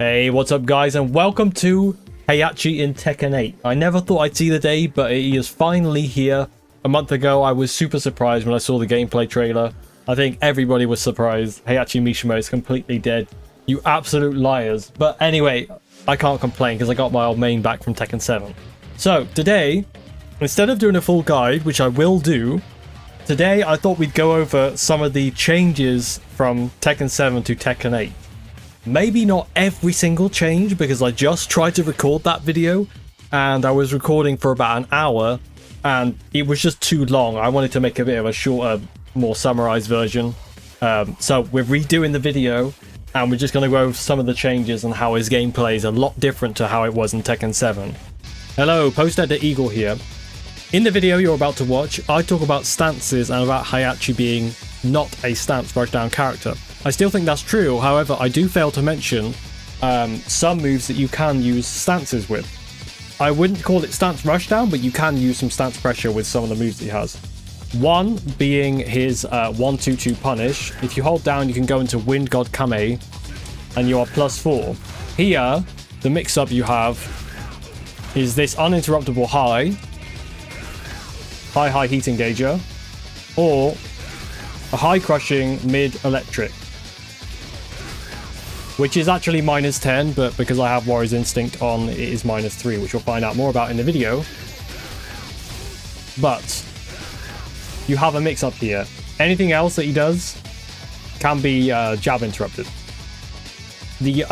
Hey, what's up guys, and welcome to Heihachi in Tekken 8. I never thought I'd see the day, but it is finally here. A month ago, I was super surprised when I saw the gameplay trailer. I think everybody was surprised. Heihachi Mishima is completely dead. You absolute liars. But anyway, I can't complain because I got my old main back from Tekken 7. So, today, instead of doing a full guide, which I will do, today I thought we'd go over some of the changes from Tekken 7 to Tekken 8. Maybe not every single change, because I just tried to record that video and I was recording for about an hour and it was just too long. I wanted to make a bit of a shorter, more summarized version. So we're redoing the video and we're just going to go over some of the changes and how his gameplay is a lot different to how it was in Tekken 7. Hello, Post-Editor Eagle here. In the video you're about to watch, I talk about stances and about Heihachi being not a stance rushdown character. I still think that's true, however, I do fail to mention some moves that you can use stances with. I wouldn't call it stance rushdown, but you can use some stance pressure with some of the moves that he has. One being his 1-2-2 punish. If you hold down, you can go into Wind God Kame, and you are +4. Here, the mix-up you have is this uninterruptible high heat engager, or a high crushing mid electric, which is actually -10, but because I have Warrior's Instinct on, it is -3, which we'll find out more about in the video. But you have a mix up here. Anything else that he does can be jab interrupted. The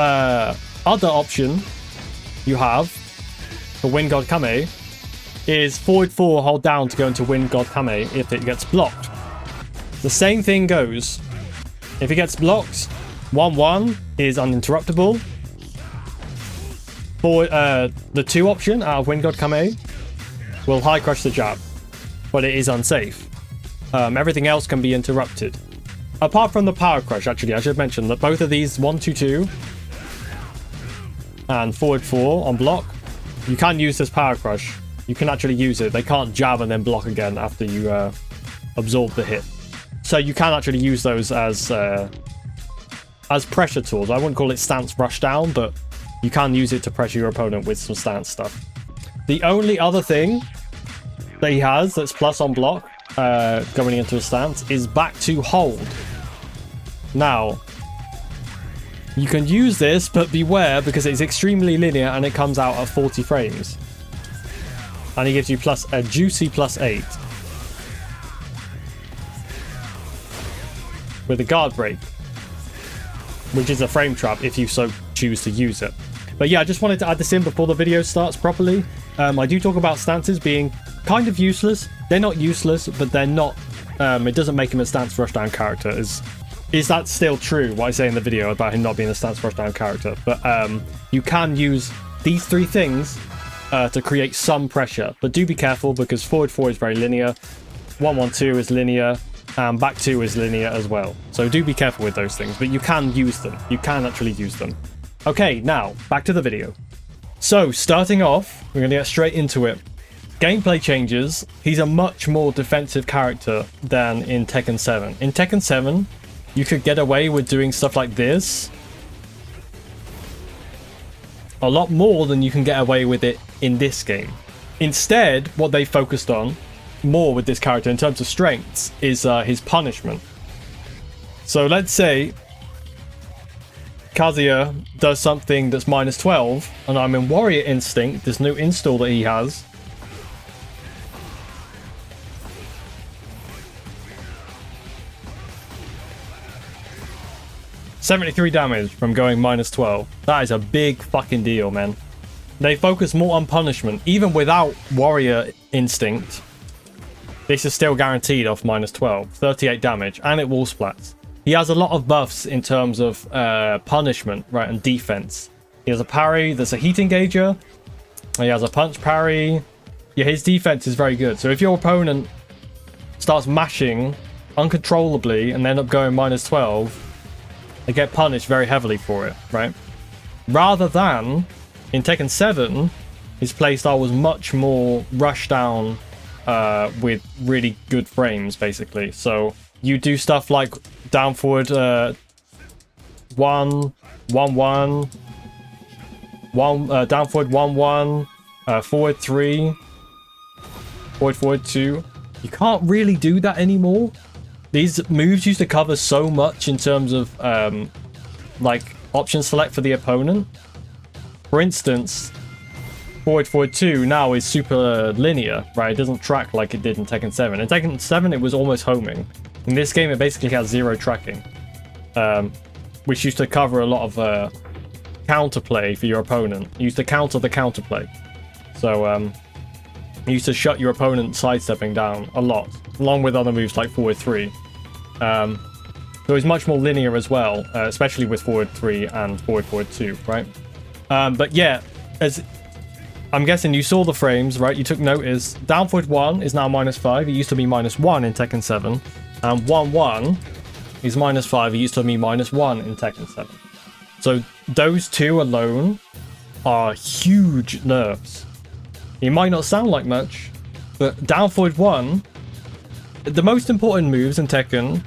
other option you have for Wind God Kame is forward 4, hold down to go into Wind God Kame if it gets blocked. The same thing goes. If it gets blocked, 1-1 is uninterruptible. For the 2 option out of Wind God Kame will high crush the jab, but it is unsafe. Everything else can be interrupted. Apart from the power crush, actually, I should mention that both of these 1-2-2 and forward 4 on block, you can use this power crush. You can actually use it. They can't jab and then block again after you absorb the hit. So you can actually use those as pressure tools. I wouldn't call it stance rushdown, but you can use it to pressure your opponent with some stance stuff. The only other thing that he has that's plus on block going into a stance is back to hold. Now, you can use this, but beware because it's extremely linear and it comes out at 40 frames. And he gives you a juicy +8. With a guard break, which is a frame trap if you so choose to use it. But yeah, I just wanted to add this in before the video starts properly. I do talk about stances being kind of useless. They're not useless, but they're not, it doesn't make him a stance rushdown character. Is that still true, what I say in the video about him not being a stance rushdown character? But you can use these 3 things to create some pressure, but do be careful because forward 4 is very linear, 1-1-2 is linear, and back 2 is linear as well. So do be careful with those things, but you can use them. You can actually use them. Okay, now back to the video. So starting off, we're going to get straight into it. Gameplay changes. He's a much more defensive character than in Tekken 7. In Tekken 7, you could get away with doing stuff like this a lot more than you can get away with it in this game. Instead, what they focused on more with this character in terms of strengths is his punishment. So let's say Kazuya does something that's -12 and I'm in Warrior Instinct, this new install that he has. $73 damage from going -12. That is a big fucking deal, man. They focus more on punishment. Even without Warrior Instinct, this is still guaranteed off -12, 38 damage, and it wall splats. He has a lot of buffs in terms of punishment, right, and defense. He has a parry that's a heat engager. He has a punch parry. Yeah, his defense is very good. So if your opponent starts mashing uncontrollably and end up going -12, they get punished very heavily for it, right? Rather than in Tekken 7, his playstyle was much more rushdown with really good frames, basically. So you do stuff like down forward 1, 1, 1, down forward 1-1, forward 3, forward 2. You can't really do that anymore. These moves used to cover so much in terms of like option select for the opponent. For instance, forward 2 now is super linear, right? It doesn't track like it did in Tekken 7. In Tekken 7 it was almost homing. In this game it basically has 0 tracking, which used to cover a lot of counterplay for your opponent. You used to counter the counterplay. So you used to shut your opponent sidestepping down a lot, along with other moves like forward 3. So it's much more linear as well, especially with forward 3 and forward 2, right? But yeah, as I'm guessing you saw the frames, right? You took notice. Down forward 1 is now -5. It used to be -1 in Tekken 7. And 1-1 is -5. It used to be -1 in Tekken 7. So those two alone are huge nerfs. It might not sound like much, but down forward 1, the most important moves in Tekken,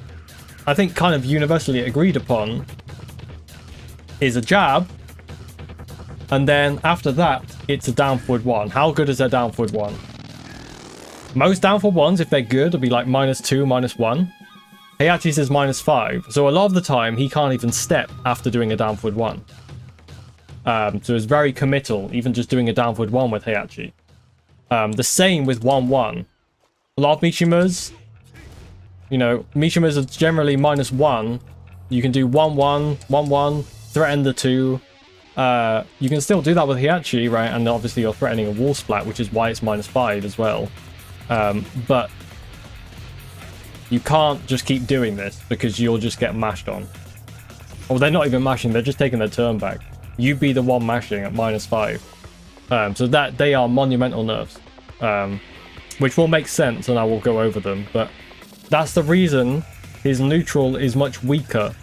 I think kind of universally agreed upon, is a jab. And then after that, it's a down forward 1. How good is their down forward 1? Most down forward 1s, if they're good, will be like -2, -1. Heihachi's is -5. So a lot of the time, he can't even step after doing a down forward 1. So it's very committal, even just doing a down forward 1 with Heihachi. The same with 1-1. A lot of Mishimas, you know, Mishimas are generally -1. You can do 1-1, 1-1, threaten the 2. You can still do that with Heihachi, right? And obviously you're threatening a wall splat, which is why it's -5 as well. But you can't just keep doing this because you'll just get mashed on. Well, they're not even mashing, they're just taking their turn back. You be the one mashing at -5. So that they are monumental nerfs, which will make sense, and I will go over them. But that's the reason his neutral is much weaker.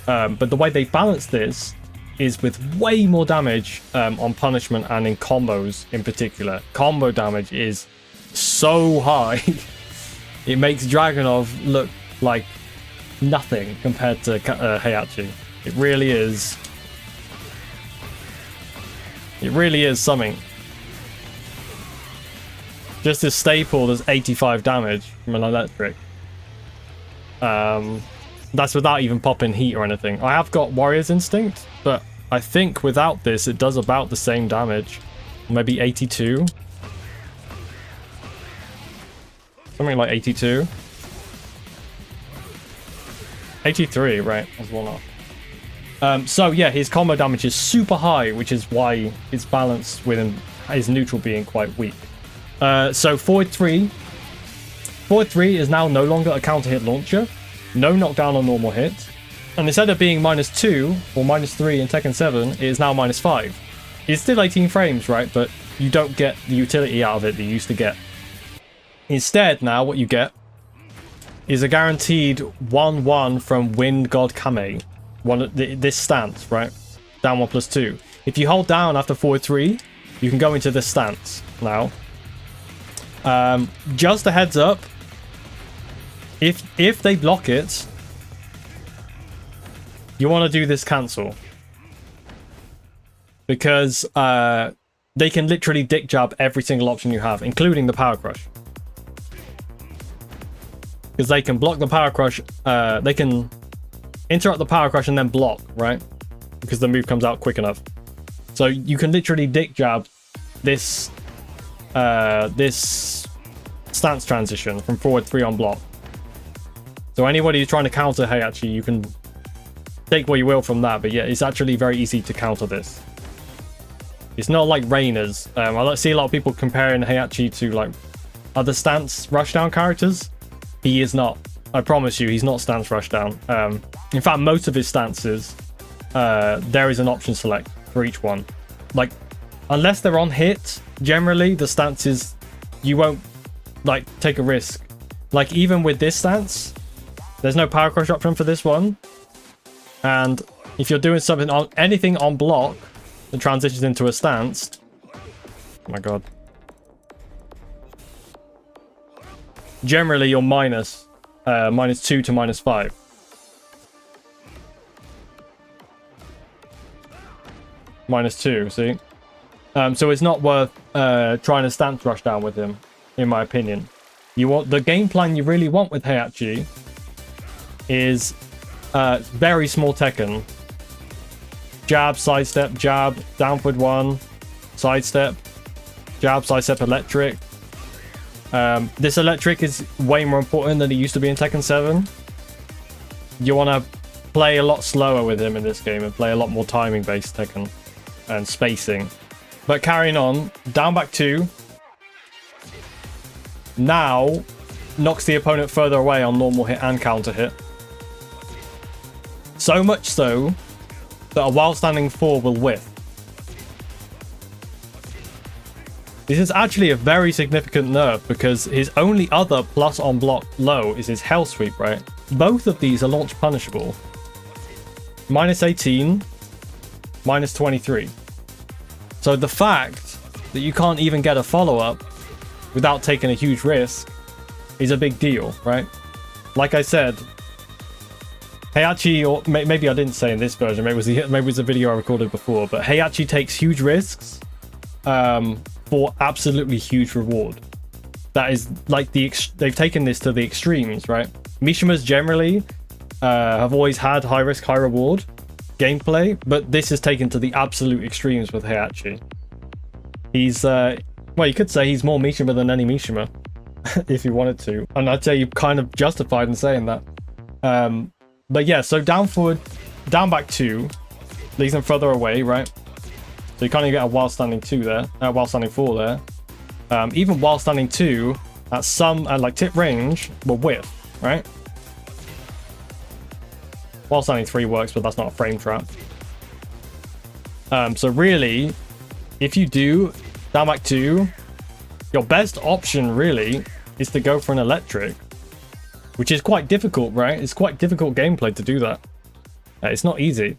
But the way they balance this is with way more damage on punishment and in combos in particular. Combo damage is so high. It makes Dragunov look like nothing compared to Heihachi. It really is. It really is something. Just his staple does 85 damage from an electric. That's without even popping heat or anything. I have got Warrior's Instinct, but I think without this it does about the same damage. Maybe 82. Something like 82. 83, right? That's one off. So yeah, his combo damage is super high, which is why it's balanced with his neutral being quite weak. So forward 3 is now no longer a counter hit launcher. No knockdown on normal hit. And instead of being -2 or -3 in Tekken 7, it is now -5. It's still 18 frames, right? But you don't get the utility out of it that you used to get. Instead, now what you get is a guaranteed 1-1 from Wind God Kame. This stance, right? Down 1+2. If you hold down after forward 3, you can go into this stance now. Just a heads up, if they block it, you want to do this cancel. Because they can literally dick jab every single option you have, including the power crush. Because they can block the power crush, they can interrupt the power crush and then block, right? Because the move comes out quick enough. So you can literally dick jab this this stance transition from forward 3 on block. So anybody who's trying to counter Heihachi, you can take what you will from that, but yeah, it's actually very easy to counter this. It's not like Reiner's. I see a lot of people comparing Heihachi to like other stance rushdown characters. He is not. I promise you, he's not stance rushdown. In fact, most of his stances, there is an option select for each one. Like, unless they're on hit, generally the stances, you won't like take a risk. Like even with this stance, there's no power crush option for this one. And if you're doing something on anything on block that transitions into a stance, oh my god. Generally, you're -2 to -5. -2, see? So it's not worth trying to stance rush down with him, in my opinion. You want the game plan you really want with Heihachi is very small Tekken. Jab, sidestep, jab, downward one, sidestep, jab, sidestep, electric. This electric is way more important than it used to be in Tekken 7. You want to play a lot slower with him in this game and play a lot more timing based Tekken and spacing. But carrying on, down back 2. Now knocks the opponent further away on normal hit and counter hit. So much so that a while standing 4 will whiff. This is actually a very significant nerf because his only other plus on block low is his hell sweep, right? Both of these are launch punishable. Minus 18, minus 23. So the fact that you can't even get a follow-up without taking a huge risk is a big deal, right? Like I said, Heihachi, or maybe I didn't say in this version, maybe it was a video I recorded before, but Heihachi takes huge risks for absolutely huge reward. That is like they've taken this to the extremes, right? Mishimas generally have always had high risk, high reward gameplay, but this is taken to the absolute extremes with Heihachi. He's, well, you could say he's more Mishima than any Mishima, if you wanted to. And I'd say you're kind of justified in saying that. But yeah, so down forward, down back 2, leaves them further away, right? So you kind of get a while standing 2 there, while standing 4 there. Even while standing 2, at some, like tip range, will whiff, right? While standing 3 works, but that's not a frame trap. So really, if you do down back 2, your best option really is to go for an electric, which is quite difficult, right? It's quite difficult gameplay to do that. It's not easy.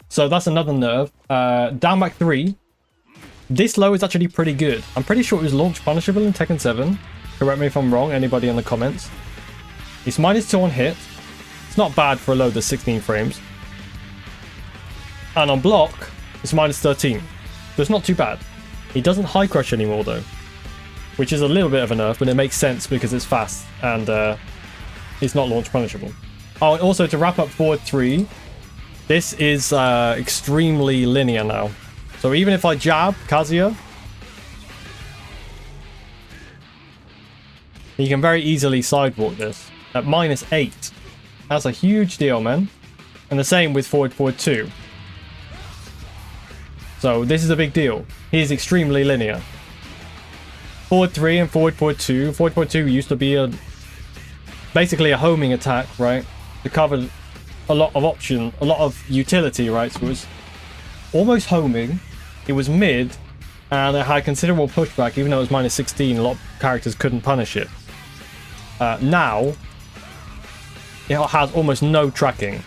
So that's another nerf. Down back 3. This low is actually pretty good. I'm pretty sure it was launch punishable in Tekken 7. Correct me if I'm wrong, anybody in the comments. It's minus 2 on hit. It's not bad for a low that's 16 frames. And on block, it's minus 13. So it's not too bad. He doesn't high crush anymore though, which is a little bit of a nerf, but it makes sense because it's fast and it's not launch punishable. Oh, and also to wrap up forward 3, this is extremely linear now. So even if I jab Kazuya, you can very easily sidewalk this at minus 8. That's a huge deal, man. And the same with forward 2. So this is a big deal. He is extremely linear. Forward 3 and forward 2. Forward 2 used to be basically a homing attack, right? It covered a lot of option, a lot of utility, right? So it was almost homing. It was mid, and it had considerable pushback, even though it was minus 16. A lot of characters couldn't punish it. Now, it has almost no tracking.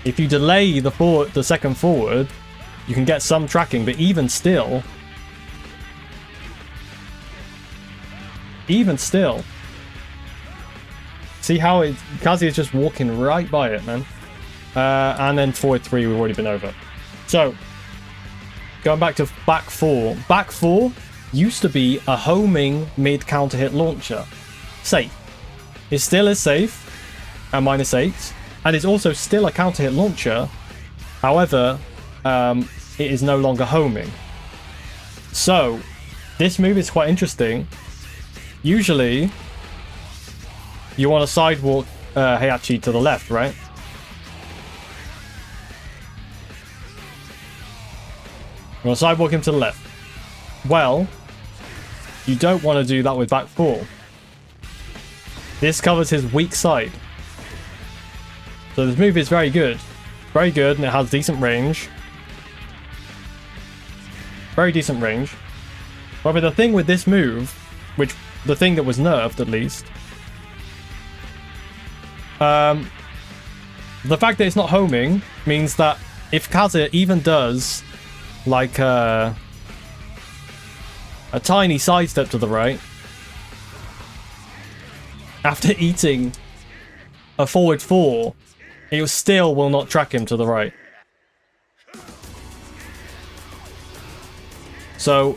If you delay the second forward, you can get some tracking, but even still, see how Kazuya is just walking right by it, man. And then forward 3, we've already been over. So, going back to back 4. Back 4 used to be a homing mid counter hit launcher. Safe. It still is safe at minus 8. And it's also still a counter hit launcher. However, it is no longer homing. So, this move is quite interesting. Usually, you want to sidewalk Heihachi to the left, right? You want to sidewalk him to the left. Well, you don't want to do that with back 4. This covers his weak side. So this move is very good. Very good, and it has decent range. Very decent range. However, the thing with this move, the thing that was nerfed at least, the fact that it's not homing means that if Kazuya even does like a tiny sidestep to the right after eating a forward 4, it still will not track him to the right. So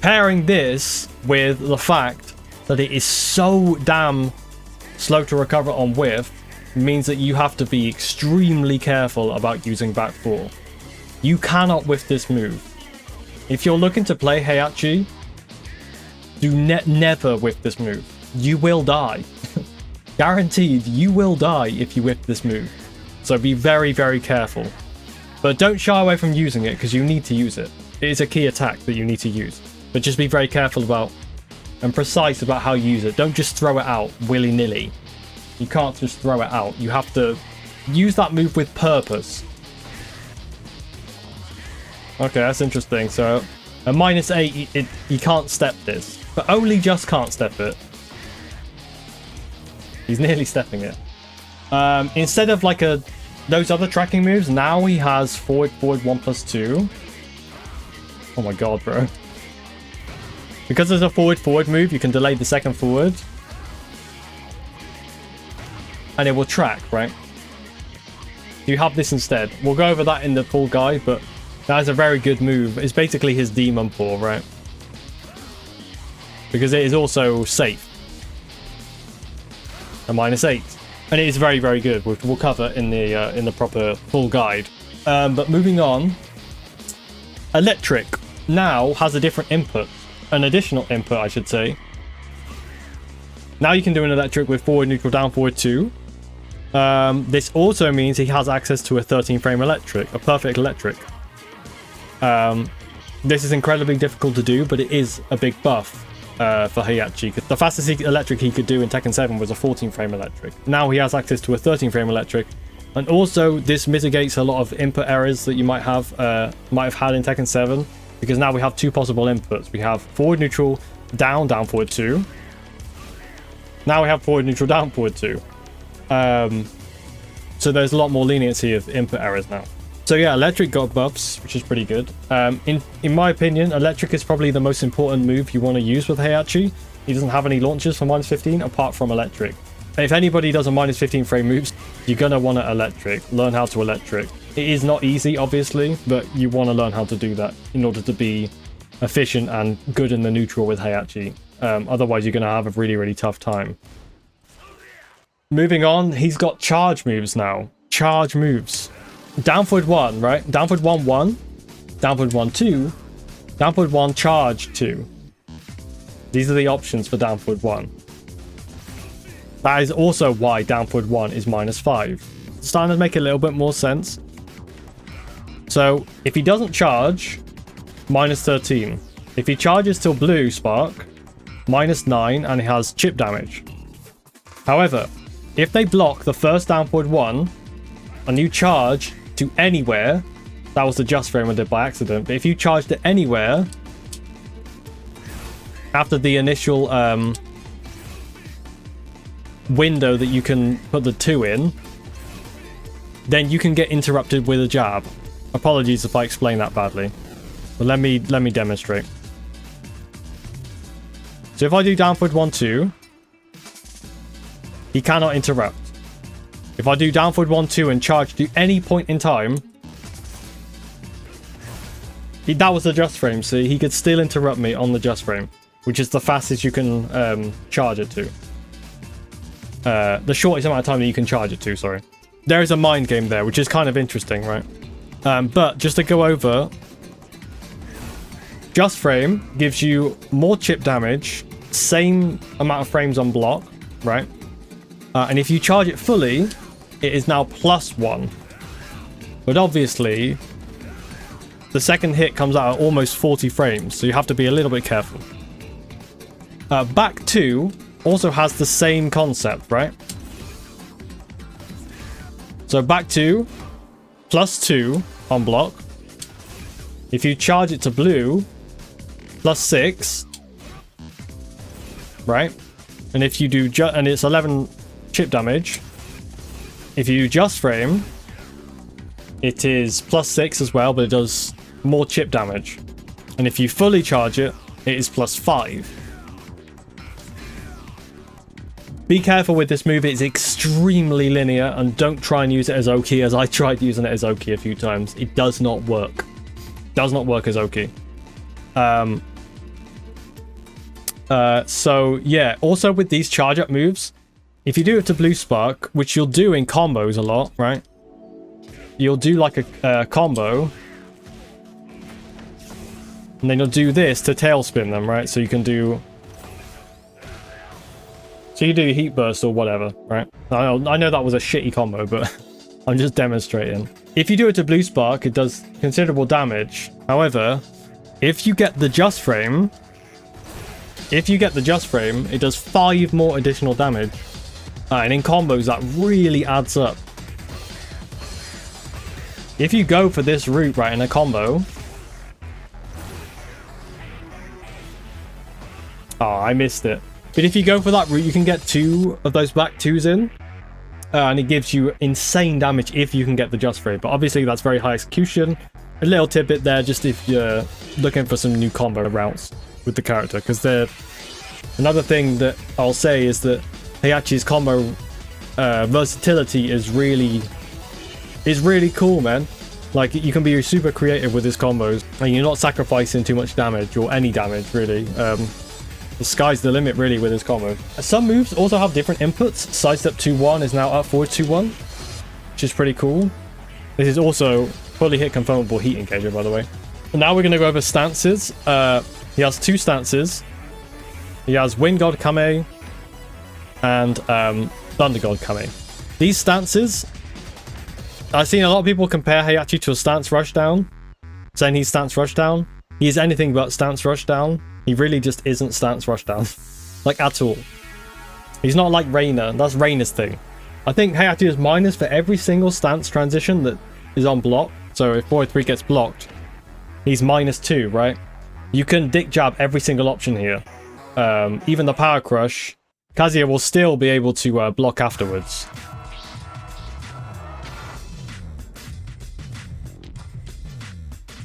pairing this with the fact that it is so damn slow to recover on whiff means that you have to be extremely careful about using back 4. You cannot whiff this move. If you're looking to play Heihachi, do never whiff this move. You will die. Guaranteed, you will die if you whiff this move. So be very, very careful. But don't shy away from using it, because you need to use it. It is a key attack that you need to use. But just be very careful about and precise about how you use it. Don't just throw it out willy-nilly. You can't just throw it out. You have to use that move with purpose. Okay, that's interesting. So a -8, you can't step this. But only just can't step it. He's nearly stepping it. Instead of like those other tracking moves, now he has forward 1+2. Oh my god, bro. Because there's a forward move, you can delay the second forward. And it will track, right? You have this instead. We'll go over that in the full guide, but that is a very good move. It's basically his demon paw, right? Because it is also safe. A -8. And it is very, very good, which we'll cover in the proper full guide. But moving on, electric now has a different input, an additional input, I should say. Now you can do an electric with forward, neutral, down, forward 2. This also means he has access to a 13-frame electric, a perfect electric. This is incredibly difficult to do, but it is a big buff. For Heihachi. The fastest electric he could do in Tekken 7 was a 14-frame electric. Now he has access to a 13-frame electric, and also this mitigates a lot of input errors that you might have had in Tekken 7, because now we have 2 possible inputs. We have forward, neutral, down, down, forward 2. Now we have forward, neutral, down, forward 2. So there's a lot more leniency of input errors now. So yeah, electric got buffs, which is pretty good. In my opinion, electric is probably the most important move you want to use with Heihachi. He doesn't have any launches for -15 apart from electric. If anybody does a -15 frame moves, you're going to want to electric. Learn how to electric. It is not easy, obviously, but you want to learn how to do that in order to be efficient and good in the neutral with Heihachi. Otherwise, you're going to have a really, really tough time. Moving on, he's got charge moves now. Charge moves. Down forward 1, right? Down forward 1, 1. Down forward 1, 2. Down forward 1, charge 2. These are the options for down forward 1. That is also why down forward 1 is -5. It's starting to make a little bit more sense. So, if he doesn't charge, -13. If he charges till blue spark, -9, and he has chip damage. However, if they block the first down forward 1, and you charge to anywhere, that was the just frame I did by accident, but if you charge to anywhere after the initial window that you can put the 2 in, then you can get interrupted with a jab. Apologies if I explain that badly, but let me demonstrate. So if I do down forward 1, 2, he cannot interrupt. If I do down forward 1, 2 and charge to any point in time, that was the just frame, see? He could still interrupt me on the just frame, which is the fastest you can charge it to. The shortest amount of time that you can charge it to, sorry. There is a mind game there, which is kind of interesting, right? But just to go over, just frame gives you more chip damage, same amount of frames on block, right? And if you charge it fully, it is now +1. But obviously, the second hit comes out at almost 40 frames, so you have to be a little bit careful. Back 2 also has the same concept, right? So back 2, +2 on block. If you charge it to blue, +6, right? And if you do and it's 11 chip damage. If you just frame, it is +6 as well, but it does more chip damage. And if you fully charge it, it is +5. Be careful with this move, it's extremely linear, and don't try and use it as Oki, as I tried using it as Oki a few times. It does not work. Does not work as Oki. So yeah, also with these charge up moves, if you do it to Blue Spark, which you'll do in combos a lot, right? You'll do like a combo, and then you'll do this to tailspin them, right? So you can do... So you do Heat Burst or whatever, right? I know that was a shitty combo, but I'm just demonstrating. If you do it to Blue Spark, it does considerable damage. However, if you get the Just Frame... it does 5 more additional damage. And in combos, that really adds up. If you go for this route, right, in a combo... Oh, I missed it. But if you go for that route, you can get 2 of those back 2s in. And it gives you insane damage if you can get the Just Frame. But obviously, that's very high execution. A little tidbit there, just if you're looking for some new combo routes with the character. Because another thing that I'll say is that Heihachi's combo versatility is really cool, man. Like, you can be super creative with his combos, and you're not sacrificing too much damage, or any damage, really. The sky's the limit, really, with his combo. Some moves also have different inputs. Sidestep 2-1 is now up forward 2-1, which is pretty cool. This is also fully hit confirmable heat engager, by the way. And now we're going to go over stances. He has 2 stances. He has Wind God Kame and Thunder God Kame. These stances, I've seen a lot of people compare Heihachi to a stance rushdown, saying he's stance rushdown. He is anything but stance rushdown. He really just isn't stance rushdown, like at all. He's not like Reina. That's Reina's thing. I think Heihachi is minus for every single stance transition that is on block. So if forward 3 gets blocked, he's -2, right? You can dick jab every single option here. Even the Power Crush, Kazuya will still be able to block afterwards.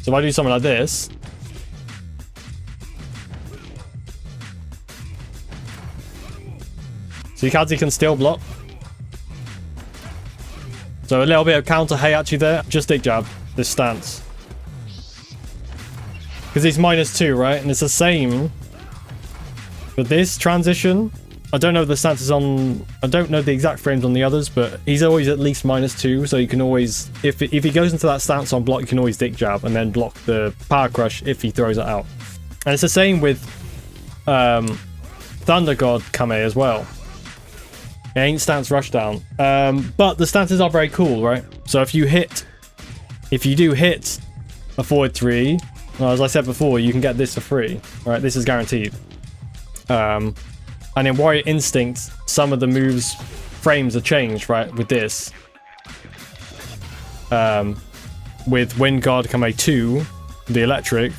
So if I do something like this, so Kazuya can still block. So a little bit of counter Heihachi there. Just dick jab this stance. Because he's -2, right? And it's the same for this transition. I don't know the stances on... I don't know the exact frames on the others, but he's always at least -2, so you can always... If he goes into that stance on block, you can always dick jab and then block the Power Crush if he throws it out. And it's the same with Thunder God Kame as well. It ain't stance rushdown. But the stances are very cool, right? So if you do hit a forward 3, well, as I said before, you can get this for free. Right, this is guaranteed. And in Warrior Instinct, some of the moves frames are changed, right, with this. With Wind Guard Kame 2, the electric,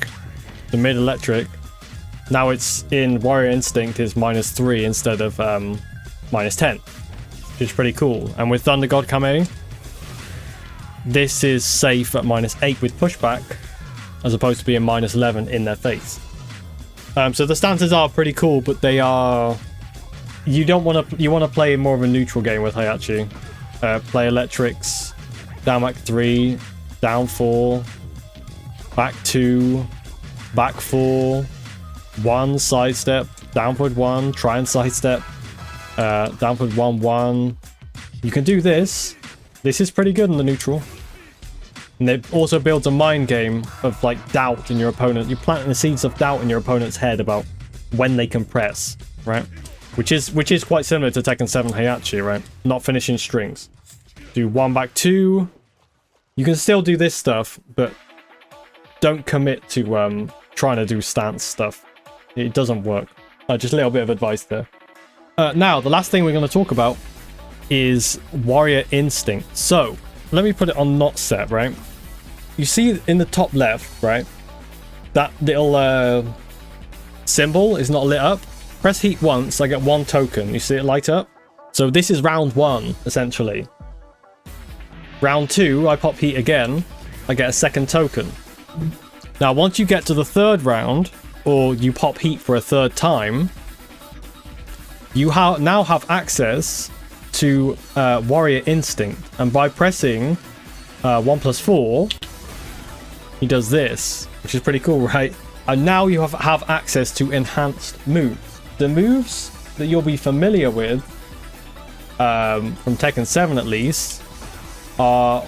the mid electric, now it's in Warrior Instinct is -3 instead of -10, which is pretty cool. And with Thunder God Kame, this is safe at -8 with pushback, as opposed to being -11 in their face. So the stances are pretty cool, but they are... You want to play more of a neutral game with Heihachi. Play electrics, down back 3, down 4, back 2, back 4, 1 sidestep, downward 1, try and sidestep, downward 1, 1. You can do this. This is pretty good in the neutral. And it also builds a mind game of like doubt in your opponent. You're planting the seeds of doubt in your opponent's head about when they can press, right? Which is quite similar to Tekken 7 Heihachi, right? Not finishing strings. Do 1 back 2. You can still do this stuff, but don't commit to trying to do stance stuff. It doesn't work. Just a little bit of advice there. Now, the last thing we're going to talk about is Warrior Instinct. So, let me put it on not set, right? You see in the top left, right? That little symbol is not lit up. Press heat once, I get 1 token. You see it light up? So this is round 1, essentially. Round 2, I pop heat again. I get a 2nd token. Now, once you get to the 3rd round, or you pop heat for a 3rd time, you now have access to Warrior Instinct. And by pressing 1+4, he does this, which is pretty cool, right? And now you have access to enhanced moves. The moves that you'll be familiar with, from Tekken 7 at least, are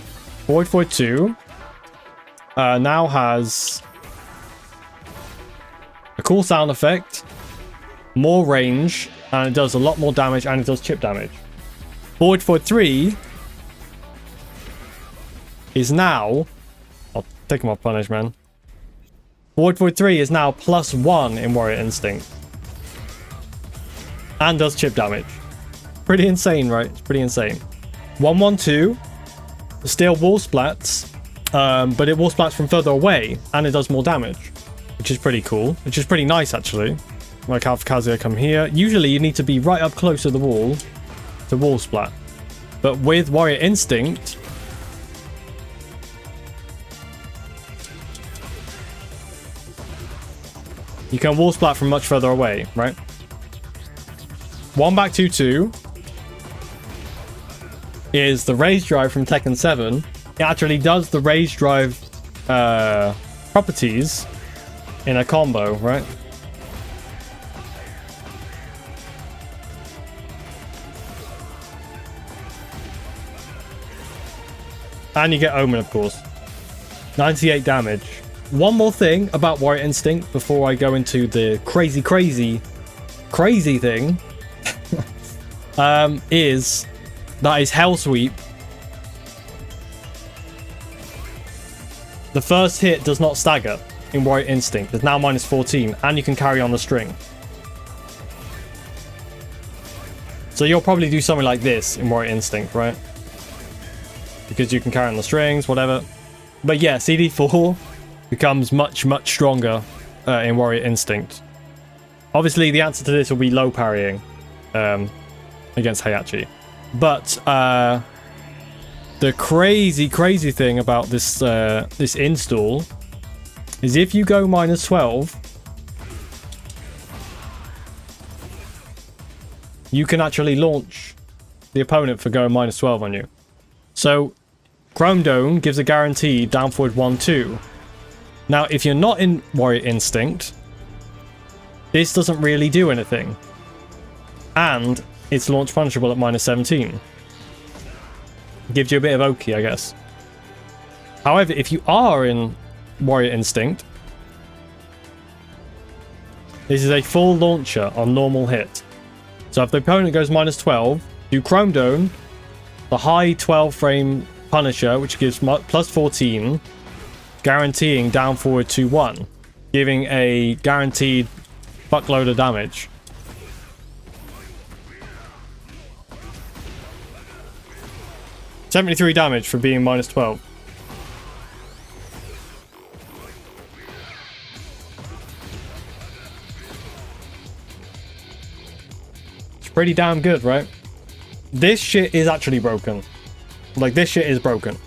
Void Void 2. Now has a cool sound effect, more range, and it does a lot more damage, and it does chip damage. Void Void 3 is now... I'll take my punish, man. Void Void 3 is now +1 in Warrior Instinct. And does chip damage. Pretty insane, right? It's pretty insane. 112. Still wall splats. But it wall splats from further away. And it does more damage. Which is pretty cool. Which is pretty nice, actually. Like how Kazuya come here. Usually you need to be right up close to the wall to wall splat. But with Warrior Instinct... you can wall splat from much further away, right? 1 back 2-2 is the rage drive from Tekken 7. It actually does the rage drive properties in a combo, right? And you get Omen, of course. 98 damage. One more thing about Warrior Instinct before I go into the crazy thing is that is Hell Sweep. The first hit does not stagger in Warrior Instinct. It's now -14, and you can carry on the string. So you'll probably do something like this in Warrior Instinct, right? Because you can carry on the strings, whatever. But yeah, CD4 becomes much stronger in Warrior Instinct. Obviously, the answer to this will be low parrying against Heihachi. But the crazy thing about this this install is if you go -12, you can actually launch the opponent for going -12 on you. So Chrome Dome gives a guaranteed down forward 1-2. Now, if you're not in Warrior Instinct, this doesn't really do anything. And it's launch punishable at -17. Gives you a bit of Oki, I guess. However, if you are in Warrior Instinct, this is a full launcher on normal hit. So if the opponent goes -12, do Chrome Dome, the high 12 frame Punisher, which gives +14, guaranteeing down forward 2-1, giving a guaranteed fuckload of damage. $73 damage for being -12. It's pretty damn good, right? This shit is actually broken. Like, this shit is broken.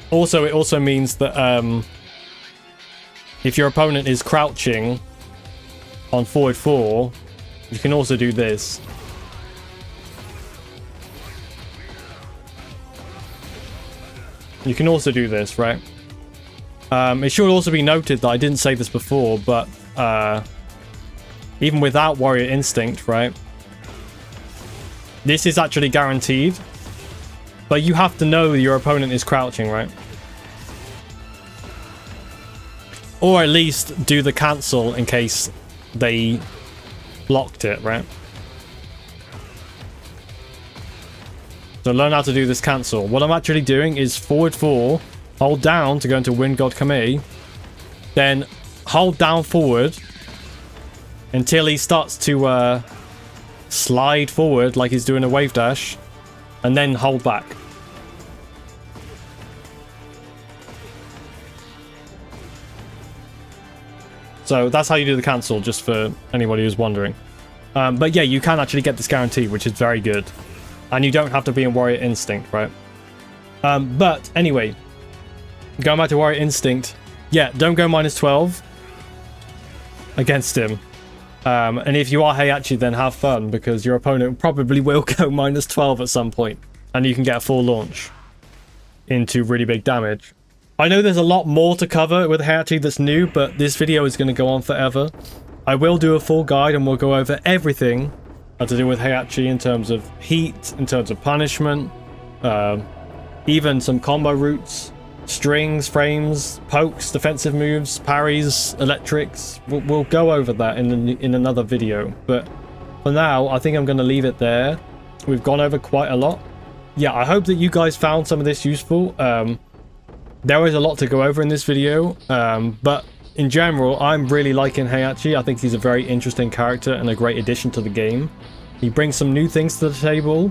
Also, it also means that if your opponent is crouching on forward 4, you can also do this. You can also do this, right? It should also be noted that I didn't say this before, but even without Warrior Instinct, right? This is actually guaranteed. But you have to know your opponent is crouching, right? Or at least do the cancel in case they blocked it, right? So learn how to do this cancel. What I'm actually doing is forward 4, hold down to go into Wind God Kame, then hold down forward until he starts to slide forward like he's doing a wave dash, and then hold back. So that's how you do the cancel, just for anybody who's wondering. But yeah, you can actually get this guarantee, which is very good. And you don't have to be in Warrior Instinct, right? But anyway, going back to Warrior Instinct, yeah, don't go -12 against him. And if you are Heihachi, then have fun, because your opponent probably will go -12 at some point, and you can get a full launch into really big damage. I know there's a lot more to cover with Heihachi that's new, but this video is going to go on forever. I will do a full guide and we'll go over everything to do with Heihachi in terms of heat, in terms of punishment, even some combo routes, strings, frames, pokes, defensive moves, parries, electrics. We'll go over that in another video, but for now I think I'm going to leave it there. We've gone over quite a lot. Yeah, I hope that you guys found some of this useful. There is a lot to go over in this video, but in general I'm really liking Heihachi. I think he's a very interesting character and a great addition to the game. He brings some new things to the table,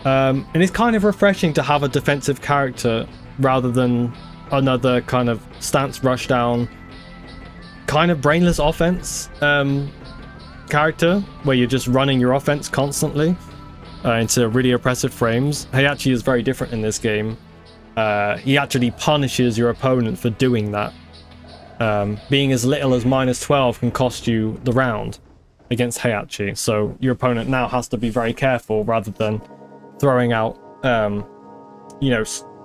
and it's kind of refreshing to have a defensive character rather than another kind of stance rushdown, kind of brainless offense character where you're just running your offense constantly into really oppressive frames. Heihachi is very different in this game. He actually punishes your opponent for doing that. Being as little as -12 can cost you the round against Heihachi, so your opponent now has to be very careful rather than throwing out you know,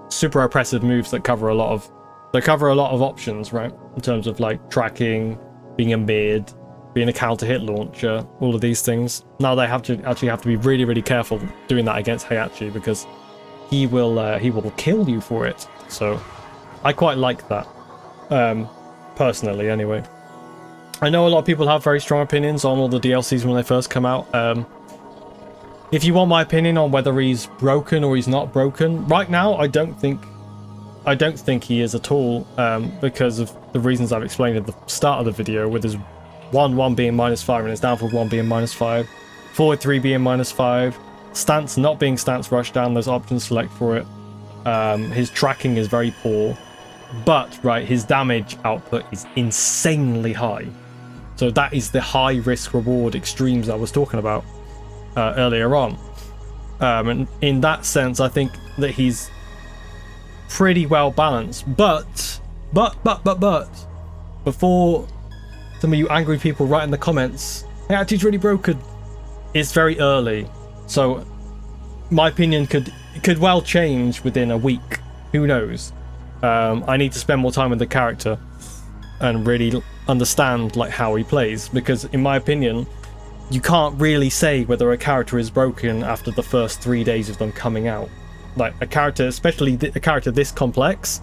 super oppressive moves that cover a lot of options, right, in terms of like tracking, being a mid, being a counter hit launcher, all of these things. Now they have to be really careful doing that against Heihachi, because he will kill you for it. So I quite like that, personally anyway. I know a lot of people have very strong opinions on all the DLCs when they first come out. If you want my opinion on whether he's broken or he's not broken, right now I don't think he is at all, because of the reasons I've explained at the start of the video, with his 1-1 being -5 and his downfall 1 being -5, forward 3 being -5, stance not being stance rushdown, there's options select for it. His tracking is very poor, but right, his damage output is insanely high. So that is the high risk reward extremes I was talking about earlier on. And in that sense, I think that he's pretty well balanced. But before some of you angry people write in the comments, hey, actually it's really broken, it's very early, so my opinion could well change within a week. Who knows? I need to spend more time with the character and really understand like how he plays, because in my opinion you can't really say whether a character is broken after the first 3 days of them coming out. Like a character, especially a character this complex,